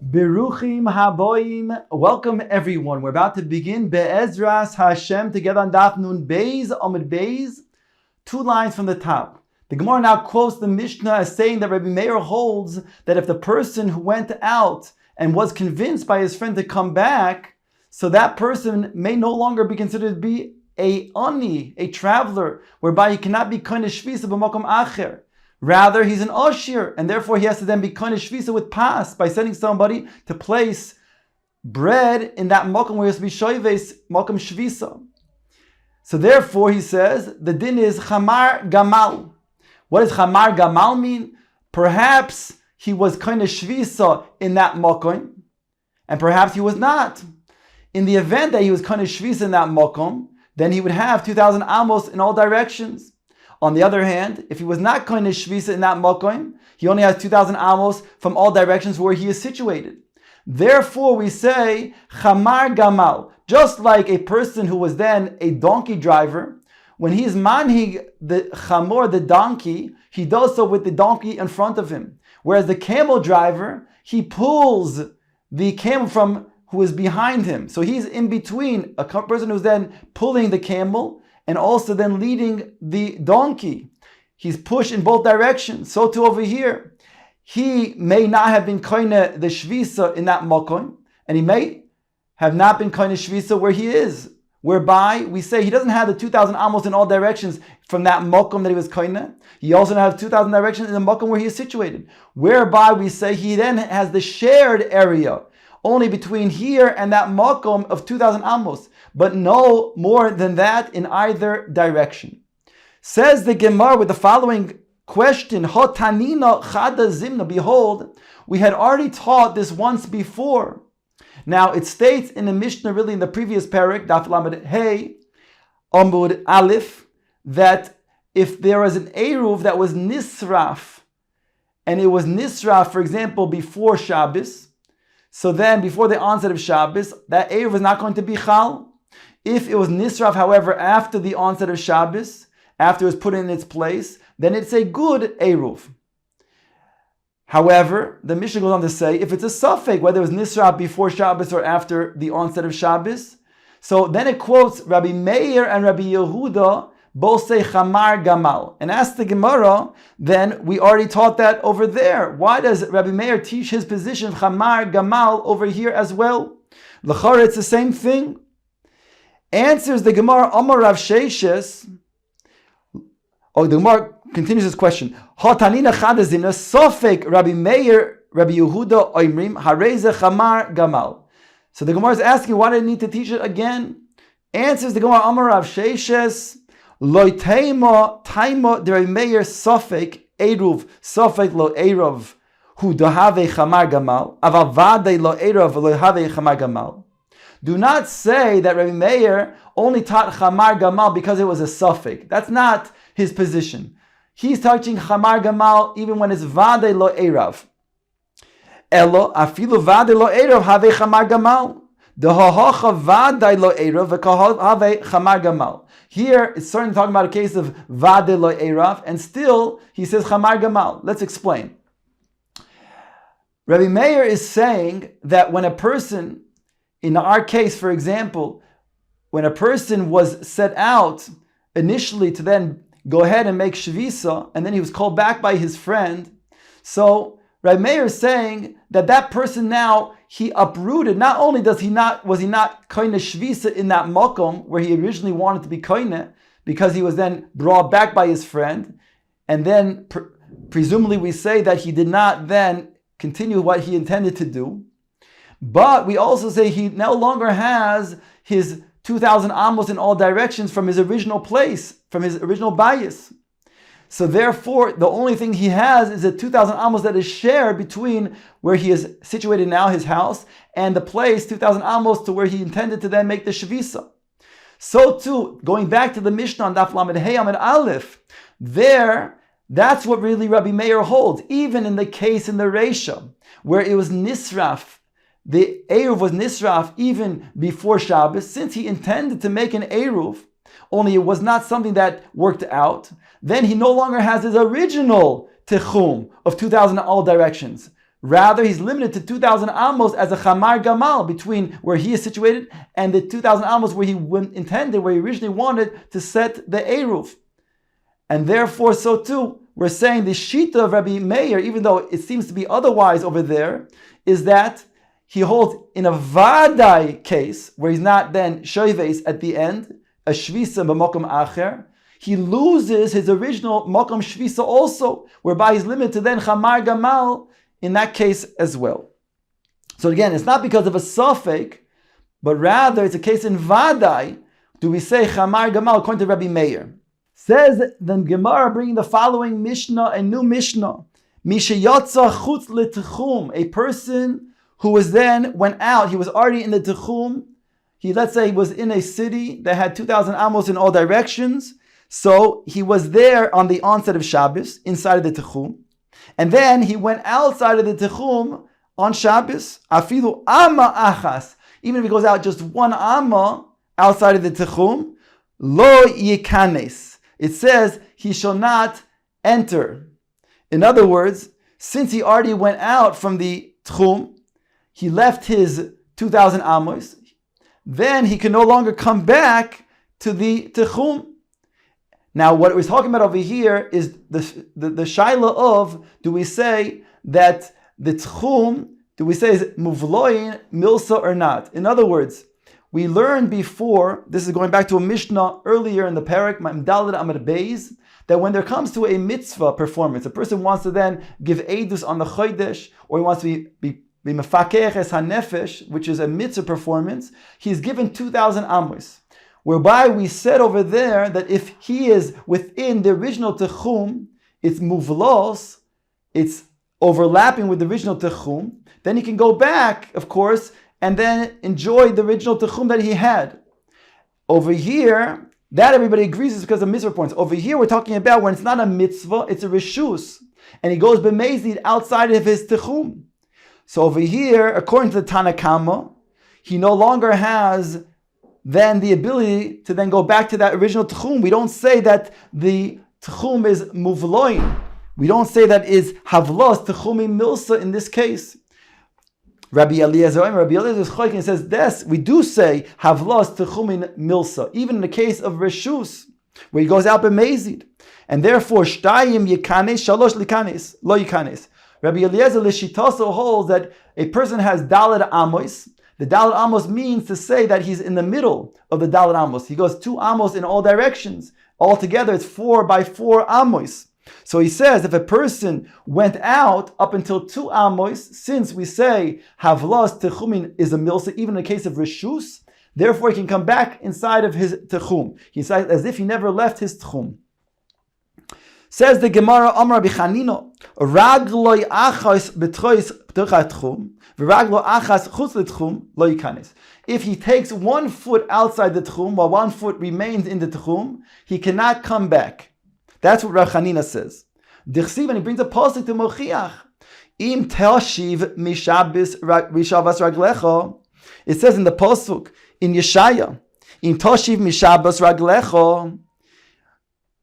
Beruchim haboim. Welcome everyone. We're about to begin Be'ezras Hashem together on Daf Nun Beis, Amud Beis, 2 lines from the top. The Gemara now quotes the Mishnah as saying that Rabbi Meir holds that if the person who went out and was convinced by his friend to come back, so that person may no longer be considered to be a ani, a traveler, whereby he cannot be kind of shvisa b'makom acher. Rather, he's an ashir, and therefore he has to then be kind of shvisa with pas by sending somebody to place bread in that makom where he has to be shoyves makom shvisa. So therefore, he says the din is chamar gamal. What does chamar gamal mean? Perhaps he was kind of shvisa in that makom, and perhaps he was not. In the event that he was kind of shvisa in that makom, then he would have 2,000 amos in all directions. On the other hand, if he was not kind of shvisa in that makom, he only has 2,000 amos from all directions where he is situated. Therefore, we say chamar gamal, just like a person who was then a donkey driver, when he's manhig the chamor, the donkey, he does so with the donkey in front of him. Whereas the camel driver, he pulls the camel from who is behind him. So he's in between a person who's then pulling the camel and also then leading the donkey. He's pushed in both directions. So too over here. He may not have been koine the shvisa in that makom, and he may have not been koine shvisa where he is, whereby we say he doesn't have the 2,000 amos in all directions from that makom that he was koine. He also doesn't have 2,000 directions in the makom where he is situated, whereby we say he then has the shared area only between here and that makom of 2,000 amos, but no more than that in either direction. Says the Gemara with the following question, Hotanina chada zimna. Behold, we had already taught this once before. Now it states in the Mishnah, really in the previous parak, Daf Lamed Hey, Amud Aleph, that if there was an eruv that was nisraf, and it was nisraf, for example, before Shabbos, so then before the onset of Shabbos, that eruv is not going to be chal. If it was nisraf, however, after the onset of Shabbos, after it was put in its place, then it's a good eruv. However, the Mishnah goes on to say, if it's a suffix, whether it was nisraf before Shabbos or after the onset of Shabbos, so then it quotes Rabbi Meir and Rabbi Yehuda, both say chamar gamal. And ask the Gemara, then we already taught that over there. Why does Rabbi Meir teach his position of chamar gamal over here as well? L'chara, it's the same thing. Answers the Gemara, Amar Rav Sheishes. The Gemara continues this question. Hatanina chadazimna sofek Rabbi Meir, Rabbi Yehuda oimrim hareze chamar gamal. So the Gemara is asking, why do I need to teach it again? Answers the Gemara, Amar Rav Sheishes. Loi taima de Rabbi Meir sofek eruv sofek lo eruv hu dohave chamar gamal aval vade lo eruv lo have chamar gamal. Do not say that Rabbi Meir only taught chamar gamal because it was a suffix. That's not his position. He's teaching chamar gamal even when it's vade lo erav. Elo afilu vade lo erav have chamar gamal. The hahacha vade lo erav have chamar gamal. Here it's certainly talking about a case of vade lo erav, and still he says chamar gamal. Let's explain. Rabbi Meir is saying that when a person, in our case, for example, when a person was set out initially to then go ahead and make shvisa, and then he was called back by his friend, so Rabbi Meir is saying that that person now, he uprooted. Not only was he not koine shvisa in that makom where he originally wanted to be koine, because he was then brought back by his friend, and then presumably we say that he did not then continue what he intended to do. But we also say he no longer has his 2,000 amos in all directions from his original place, from his original bias. So therefore, the only thing he has is a 2,000 amos that is shared between where he is situated now, his house, and the place, 2,000 amos, to where he intended to then make the shvisa. So too, going back to the Mishnah on Daf Lamed Hey Amud Aleph, that's what really Rabbi Meir holds, even in the case in the Reisha, where it was nisraf. The eruv was nisraf even before Shabbos, since he intended to make an eruv, only it was not something that worked out. Then he no longer has his original tichum of 2,000 in all directions. Rather, he's limited to 2,000 amos as a chamar gamal between where he is situated and the 2,000 amos where he intended, where he originally wanted to set the eruv. And therefore, so too, we're saying the shita of Rabbi Meir, even though it seems to be otherwise over there, is that he holds in a vadai case, where he's not then shoyves at the end, a shvisa b'mokum acher, he loses his original mokum shvisa also, whereby he's limited to then chamar gamal in that case as well. So again, it's not because of a safek, but rather it's a case in vadai, do we say chamar gamal according to Rabbi Meir. Says then Gemara bringing the following Mishnah, a new Mishnah. Mishayotza chutz l'techum, a person who was then went out, he was already in the techum, let's say he was in a city that had 2,000 amos in all directions, so he was there on the onset of Shabbos, inside of the techum, and then he went outside of the techum on Shabbos, afilu amma achas, even if he goes out just one amma outside of the techum, lo yikanes. It says he shall not enter. In other words, since he already went out from the tchum, he left his 2,000 amos, then he can no longer come back to the tchum. Now, what we're talking about over here is the shaila of, do we say that the tchum, do we say is muvloin, milsa or not? In other words, we learned before, this is going back to a Mishnah earlier in the parak, Ma'amdalad Amud Beis, that when there comes to a mitzvah performance, a person wants to then give edus on the chodesh, or he wants to be mefakech es hanefesh, which is a mitzvah performance, he's given 2,000 amos. Whereby we said over there that if he is within the original techum, it's muvlos, it's overlapping with the original techum, then he can go back, of course, and then enjoy the original techum that he had. Over here, that everybody agrees is because of mitzvah points. Over here, we're talking about when it's not a mitzvah, it's a reshus, and he goes b'mezid outside of his techum. So over here, according to the Tanakama, he no longer has then the ability to then go back to that original techum. We don't say that the techum is muvloin. We don't say that is havlos techumi milsa in this case. Rabbi Eliezer is choiking and says, "This we do say havlos techumin milsa, even in the case of reshus, where he goes out b'mezid, and therefore shtayim yikanes shalosh likanes lo yikanes." Rabbi Eliezer l'shitaso holds that a person has daled amos. The daled amos means to say that he's in the middle of the daled amos. He goes 2 amos in all directions. Altogether, it's 4 by 4 amos. So he says, if a person went out up until 2 amos, since we say havlas techumin is a milsa, even in the case of reshus, therefore he can come back inside of his techum. He says as if he never left his techum. Says the Gemara, Amar Bichanino, ragloi achas betrois techum, v'raglo achas chutz letchum lo yikanes. If he takes 1 foot outside the techum while 1 foot remains in the techum, he cannot come back. That's what Rav Chanina says. Dirshu, and he brings a pasuk to Mochiach. Im tashiv mishabis rishavas raglecha. It says in the pasuk in Yeshaya, Im tashiv mishabas raglecha.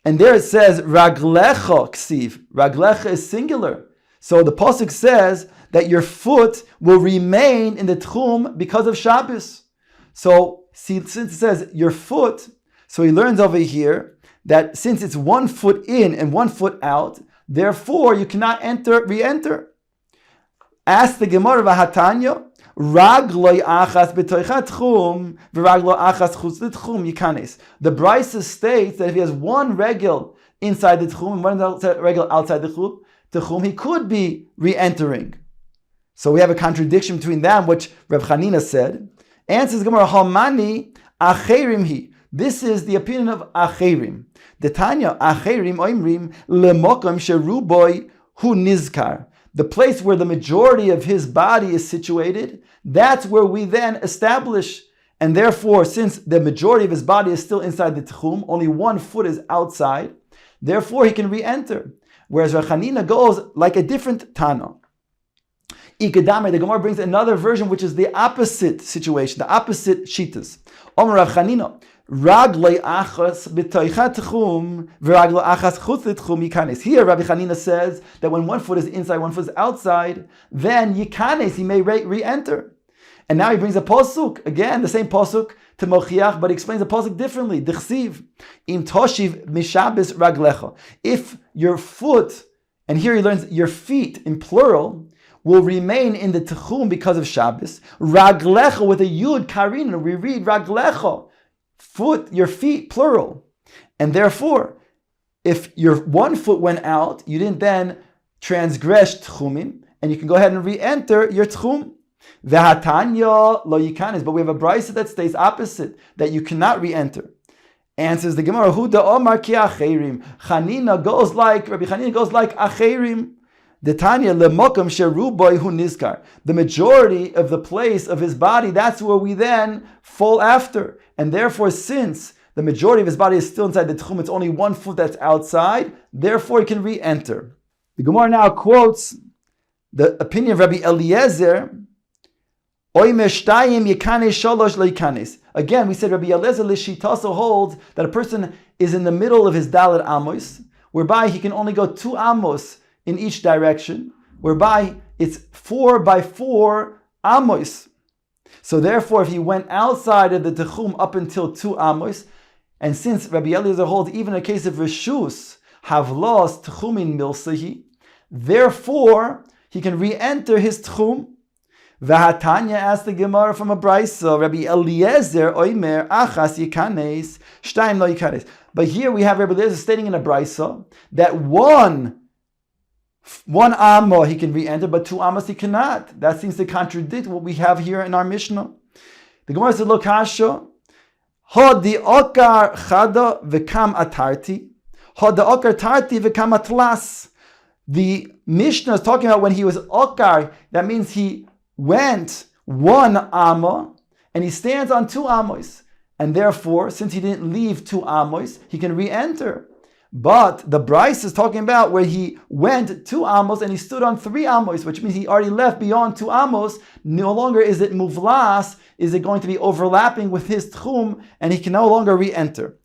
And there it says raglecha ksiv. Raglecha is singular. So the pasuk says that your foot will remain in the tchum because of Shabbos. So since it says your foot, so he learns over here that since it's 1 foot in and 1 foot out, therefore you cannot re-enter. Ask the Gemara v'hatanya, ragloi achas b'toichat tchum v'raglo achas chutz l'tchum yikanes. The Brisa states that if he has 1 regel inside the tchum and 1 regel outside the tchum, he could be re-entering. So we have a contradiction between them, which Rav Chanina said. Answers the Gemara, Hamani acherim hi. This is the opinion of acherim. The Tanya acherim oimrim lemokom sheruboy hu nizkar. The place where the majority of his body is situated, that's where we then establish. And therefore, since the majority of his body is still inside the tchum, only 1 foot is outside, therefore he can re-enter. Whereas Rav Chanina goes like a different Tana. Ikadame, the Gemara brings another version which is the opposite situation, the opposite shitas. Omer Rav Chanina, Raglei achas b'toichat tchum v'raglei achas chutz tchum yikanes. Here, Rabbi Chanina says that when one foot is inside, one foot is outside, then yikanes, he may re-enter. And now he brings a posuk, again, the same posuk to Mochiach, but he explains the posuk differently. Dichsiv, im toshiv mishabes raglecha. If your foot, and here he learns your feet in plural, will remain in the tchum because of Shabbos. Raglecha with a yud karina, we read raglecha, foot, your feet, plural. And therefore, if your one foot went out, you didn't then transgress tchumim, and you can go ahead and re-enter your tchum. V'hatanya lo yikanes, but we have a brisa that states opposite, that you cannot re-enter. Answers the Gemara, Hu da omar ki acherim. Chanina goes like, Rabbi Chanina goes like acherim. The Tanya lemokam sheruboy hu nizkar. The majority of the place of his body, that's where we then fall after. And therefore, since the majority of his body is still inside the tchum, it's only one foot that's outside, therefore he can re-enter. The Gemara now quotes the opinion of Rabbi Eliezer. Again, we said Rabbi Eliezer Lishitaso holds that a person is in the middle of his Dalet Amos, whereby he can only go 2 Amos in each direction, whereby it's 4 by 4 Amos. So therefore, if he went outside of the Techum up until 2 Amos, and since Rabbi Eliezer holds even in a case of Rishus, have lost Techumin Milsahi, therefore, he can re-enter his Techum. V'hatanya asked the Gemara from a brisa, Rabbi Eliezer oimer achas yikanes, shtayim lo yikanes. But here we have Rabbi Eliezer stating in a brisa that one amma he can re-enter, but 2 ammas he cannot. That seems to contradict what we have here in our Mishnah. The Gemara says, "Lo kasha, ha di okar chada v'kam atarti, ha di okar tarti v'kam atlas." The Mishnah is talking about when he was okar. That means he went 1 amma and he stands on 2 amos, and therefore, since he didn't leave 2 amos, he can re-enter. But the Bryce is talking about where he went 2 amos and he stood on 3 amos, which means he already left beyond 2 amos. No longer is it muvlas, is it going to be overlapping with his tchum, and he can no longer re-enter.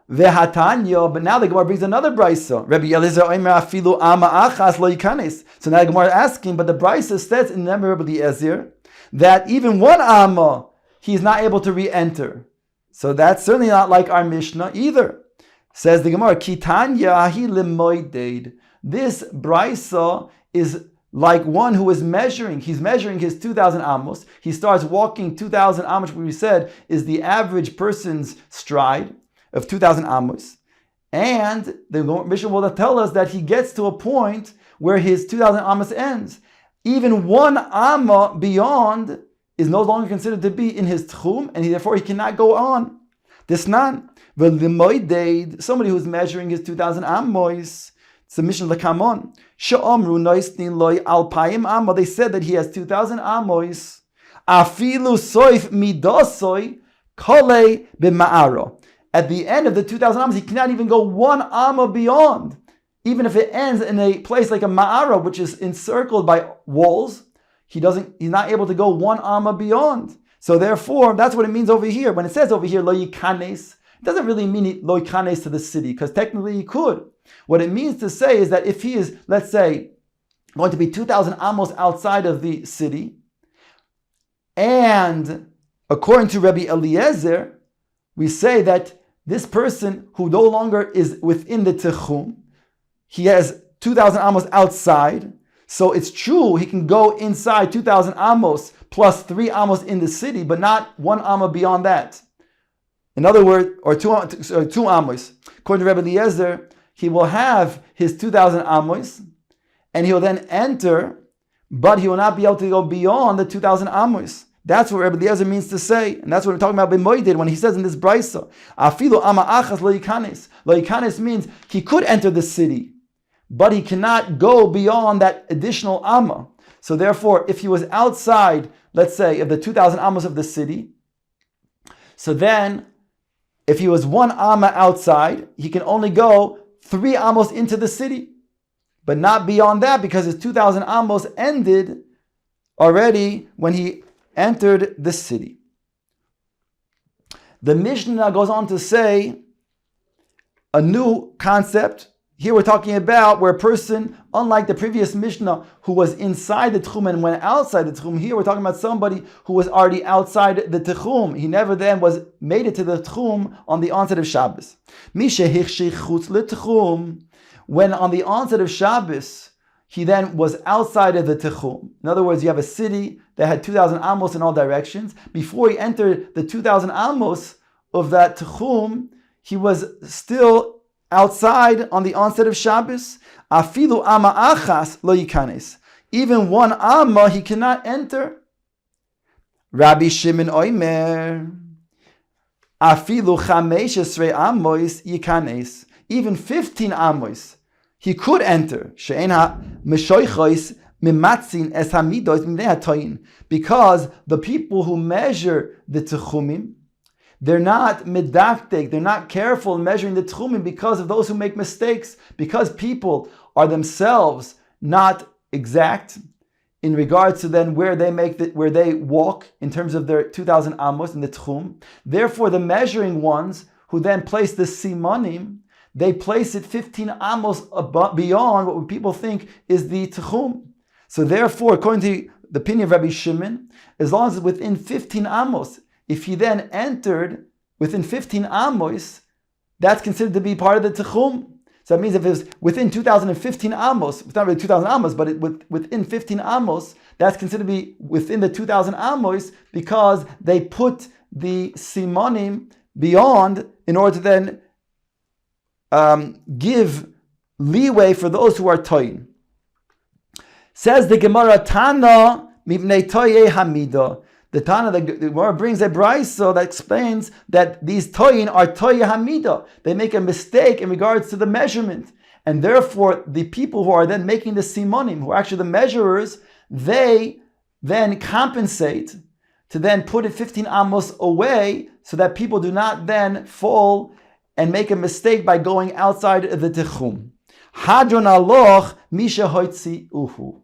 Vehatanya, but now the Gemara brings another brisa. Rabbi Eliezer oimer afilu ama achas lo yikanes. So now the Gemara is asking, but the brisa says in the Rabbi Eliezer that even 1 amma he is not able to re-enter. So that's certainly not like our Mishnah either. Says the Gemara, Kitanya hi limoided. This brisa is like one who is measuring. He's measuring his 2,000 amos. He starts walking 2,000 amos, which we said is the average person's stride of 2,000 amos. And the Mishnah will tell us that he gets to a point where his 2,000 amos ends. Even 1 amma beyond is no longer considered to be in his tchum, and therefore he cannot go on. This nan. Somebody who's measuring his 2,000 amos, it's the Mishnah Lekamon. She'omru noisnin loy alpayim amma. They said that he has 2,000 amos. Afilu soif midosoi kole b'ma'aro. At the end of the 2,000 amos, he cannot even go 1 amma beyond. Even if it ends in a place like a ma'ara, which is encircled by walls, he's not able to go 1 amma beyond. So therefore, that's what it means over here. When it says over here, lo yikanes, it doesn't really mean lo yikanes to the city, because technically he could. What it means to say is that if he is, let's say, going to be 2,000 amos outside of the city, and according to Rabbi Eliezer, we say that this person who no longer is within the Techum, he has 2,000 amos outside, so it's true he can go inside 2,000 amos plus 3 amos in the city, but not 1 amma beyond that. In other words, or 2 amos. According to Rabbi Eliezer, he will have his 2,000 amos, and he will then enter, but he will not be able to go beyond the 2,000 amos. That's what Rabbi Eliezer means to say, and that's what we're talking about b'moedid when he says in this brisa, afilu ama achas lo yikanes. Lo yikanes means he could enter the city, but he cannot go beyond that additional amma. So therefore, if he was outside, let's say, of the 2,000 amos of the city, so then, if he was 1 amma outside, he can only go 3 amos into the city, but not beyond that, because his 2,000 amos ended already when he entered the city. The Mishnah goes on to say a new concept. Here we're talking about where a person, unlike the previous Mishnah, who was inside the Tchum and went outside the Tchum, here we're talking about somebody who was already outside the Tchum. He never then made it to the Tchum on the onset of Shabbos. When on the onset of Shabbos, he then was outside of the Tchum. In other words, you have a city that had 2,000 amos in all directions. Before he entered the 2,000 amos of that Tchum, he was still outside on the onset of Shabbos. Afilu ama achas lo yikanes. Even one amma he cannot enter. Rabbi Shimon Oimer. Afilu chamesh esrei amos yikanes. Even 15 amos he could enter. She'en ha meshoichos mimatzin es hamidos mimnei hatoyin. Because the people who measure the tchumim, they're not medaktek, they're not careful in measuring the tchumim because of those who make mistakes, because people are themselves not exact in regards to then where they walk in terms of their 2,000 amos in the tchum. Therefore, the measuring ones who then place the simanim, they place it 15 amos beyond what people think is the tchum. So therefore, according to the opinion of Rabbi Shimon, as long as it's within 15 amos, if he then entered within 15 amos, that's considered to be part of the tchum. So that means if it was within 2,015 amos, it's not really 2,000 amos, but within 15 amos, that's considered to be within the 2,000 amos because they put the simanim beyond in order to then give leeway for those who are toyin. Says the Gemara, Tana mibnei toye hamida. The Tana, the Gemara brings a brayso that explains that these toyin are toye hamida. They make a mistake in regards to the measurement. And therefore, the people who are then making the simanim, who are actually the measurers, they then compensate to then put it 15 amos away so that people do not then fall and make a mistake by going outside the tchum. Hadron aloch misha hoitzi uhu.